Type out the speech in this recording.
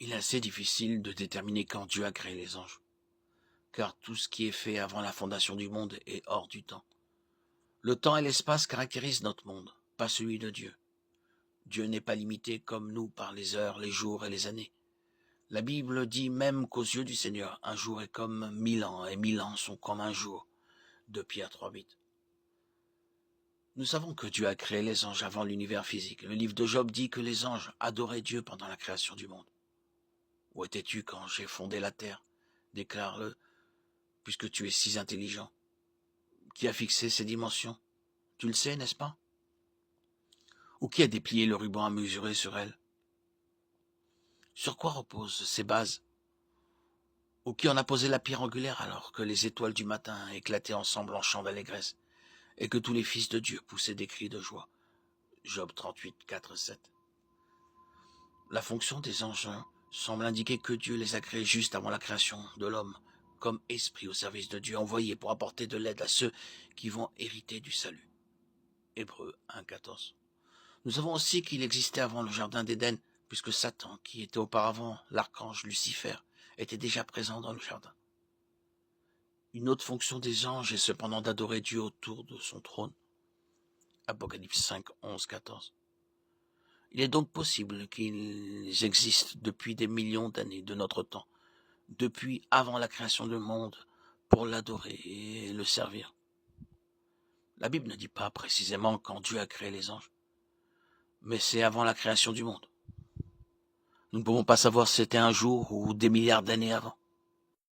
Il est assez difficile de déterminer quand Dieu a créé les anges, car tout ce qui est fait avant la fondation du monde est hors du temps. Le temps et l'espace caractérisent notre monde, pas celui de Dieu. Dieu n'est pas limité comme nous par les heures, les jours et les années. La Bible dit même qu'aux yeux du Seigneur, un jour est comme 1000 ans, et 1000 ans sont comme un jour. 2 Pierre 3,8. Nous savons que Dieu a créé les anges avant l'univers physique. Le livre de Job dit que les anges adoraient Dieu pendant la création du monde. Où étais-tu quand j'ai fondé la terre? Déclare-le, puisque tu es si intelligent. Qui a fixé ces dimensions? Tu le sais, n'est-ce pas? Ou qui a déplié le ruban à mesurer sur elles? Sur quoi reposent ces bases? Ou qui en a posé la pierre angulaire alors que les étoiles du matin éclataient ensemble en chants d'allégresse et que tous les fils de Dieu poussaient des cris de joie? Job 38, 4, 7. La fonction des anges semble indiquer que Dieu les a créés juste avant la création de l'homme, comme esprit au service de Dieu, envoyé pour apporter de l'aide à ceux qui vont hériter du salut. Hébreux 1, 14. Nous savons aussi qu'il existait avant le jardin d'Éden, puisque Satan, qui était auparavant l'archange Lucifer, était déjà présent dans le jardin. Une autre fonction des anges est cependant d'adorer Dieu autour de son trône. Apocalypse 5, 11, 14. Il est donc possible qu'ils existent depuis des millions d'années de notre temps, depuis avant la création du monde, pour l'adorer et le servir. La Bible ne dit pas précisément quand Dieu a créé les anges, mais c'est avant la création du monde. Nous ne pouvons pas savoir si c'était un jour ou des milliards d'années avant.